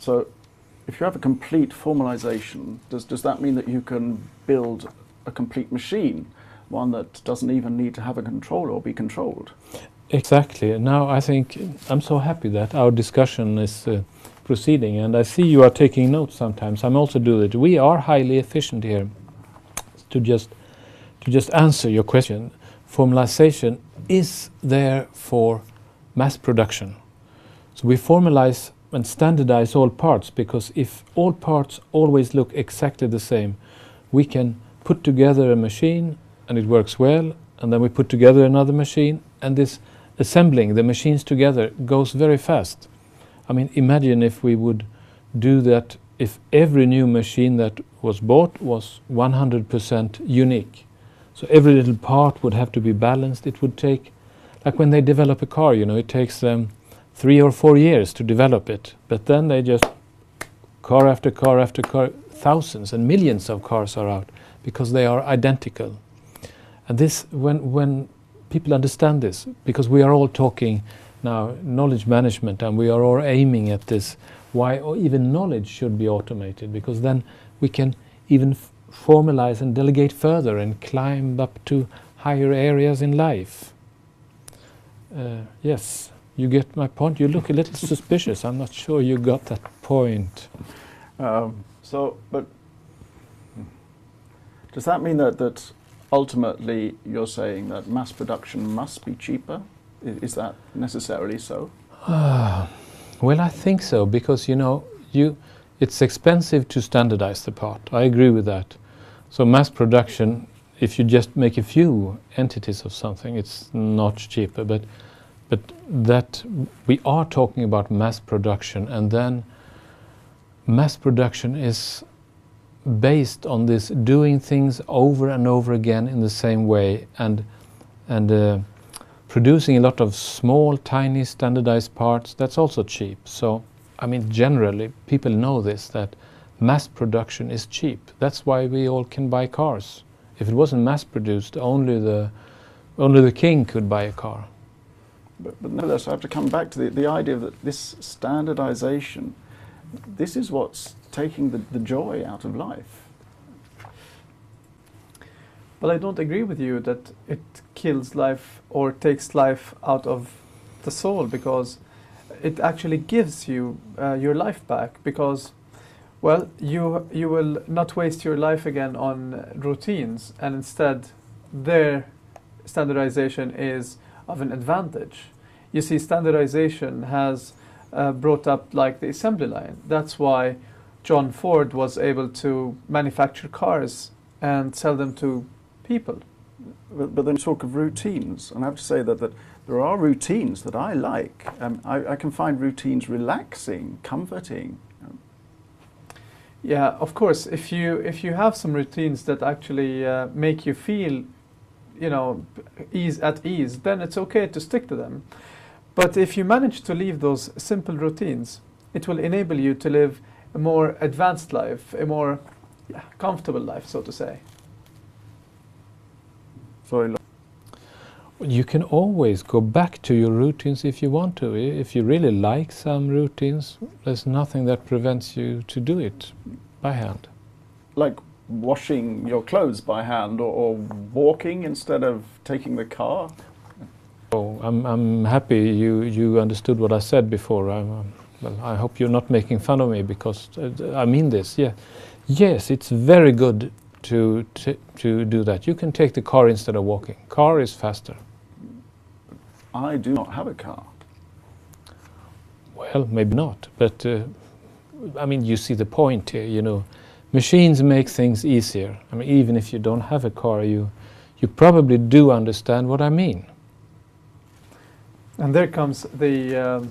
So if you have a complete formalization, does that mean that you can build a complete machine, one that doesn't even need to have a controller or be controlled? Exactly. Now I think I'm so happy that our discussion is proceeding, and I see you are taking notes sometimes. I'm also doing it. We are highly efficient here. To just answer your question, formalization is there for mass production. So we formalize and standardize all parts, because if all parts always look exactly the same, we can put together a machine and it works well, and then we put together another machine, and this assembling the machines together goes very fast. I mean, imagine if we would do that, if every new machine that was bought was 100% unique. So every little part would have to be balanced. It would take, like when they develop a car, you know, it takes them 3 or 4 years to develop it. But then they just, car after car after car, thousands and millions of cars are out because they are identical. And this, when people understand this, because we are all talking now knowledge management, and we are all aiming at this, why even knowledge should be automated, because then we can even formalize and delegate further and climb up to higher areas in life. Yes, you get my point. You look a little suspicious. I'm not sure you got that point. But does that mean that ultimately you're saying that mass production must be cheaper? Is that necessarily so? Well, I think so, because, you know, it's expensive to standardize the part. I agree with that. So mass production, if you just make a few entities of something, it's not cheaper. But that we are talking about mass production, and then mass production is based on this doing things over and over again in the same way, and producing a lot of small, tiny, standardized parts. That's also cheap. So, I mean, generally, people know this, that mass production is cheap. That's why we all can buy cars. If it wasn't mass produced, only the king could buy a car. But nevertheless, I have to come back to the idea that this standardization, this is what's taking the joy out of life. But I don't agree with you that it kills life or takes life out of the soul, because it actually gives you your life back, because, well, you will not waste your life again on routines, and instead their standardization is of an advantage. You see, standardization has brought up like the assembly line. That's why John Ford was able to manufacture cars and sell them to people. But then talk of routines, and I have to say that there are routines that I like. I can find routines relaxing, comforting. Yeah, of course. If you have some routines that actually make you feel, you know, at ease, then it's okay to stick to them. But if you manage to leave those simple routines, it will enable you to live a more advanced life, a more comfortable life, so to say. Sorry. You can always go back to your routines if you want to. If you really like some routines, there's nothing that prevents you to do it by hand. Like washing your clothes by hand, or walking instead of taking the car? Oh, I'm happy you understood what I said before. Well, I hope you're not making fun of me, because I mean this. Yeah, yes, it's very good to do that. You can take the car instead of walking. Car is faster. I do not have a car. Well, maybe not, but I mean, you see the point here, you know. Machines make things easier. I mean, even if you don't have a car, you probably do understand what I mean. And there comes the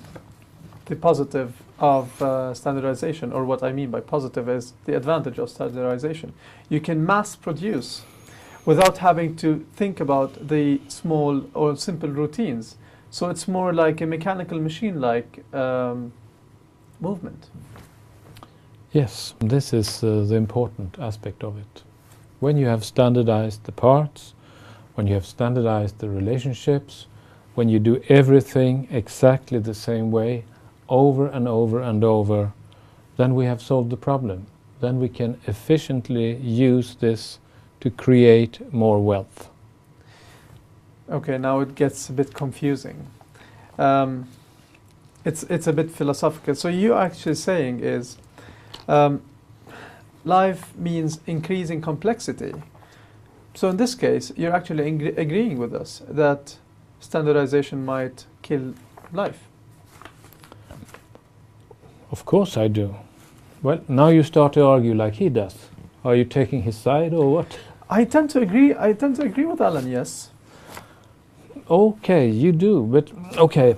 positive of standardization, or what I mean by positive is the advantage of standardization. You can mass produce without having to think about the small or simple routines. So it's more like a mechanical machine-like movement. Yes, this is the important aspect of it. When you have standardized the parts, when you have standardized the relationships, when you do everything exactly the same way, over and over and over, then we have solved the problem. Then we can efficiently use this to create more wealth. Okay, now it gets a bit confusing. It's a bit philosophical. So you're actually saying is life means increasing complexity. So in this case, you're actually agreeing with us that standardization might kill life. Of course I do. Well, now you start to argue like he does. Are you taking his side or what? I tend to agree. I tend to agree with Alan. Yes. Okay, you do, but okay.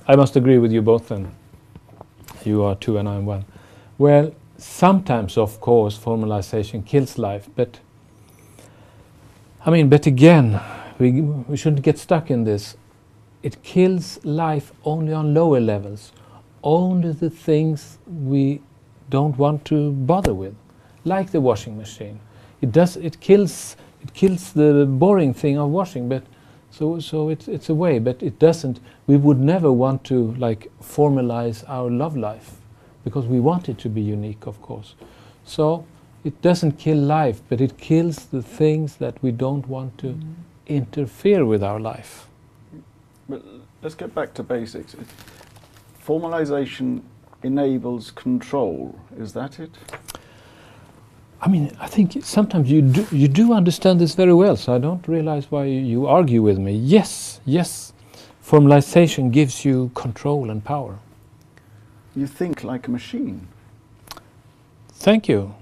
I must agree with you both then. You are two and I'm one. Well, sometimes, of course, formalization kills life, but but again, we shouldn't get stuck in this. It kills life only on lower levels, only the things we don't want to bother with, like the washing machine. It kills the boring thing of washing, but so it's a way, but it doesn't. We would never want to like formalize our love life, because we want it to be unique, of course. So it doesn't kill life, but it kills the things that we don't want to interfere with our life. But let's get back to basics. Formalization enables control. Is that it? I think sometimes you do understand this very well, so I don't realize why you argue with me. Yes, formalization gives you control and power. You think like a machine. Thank you.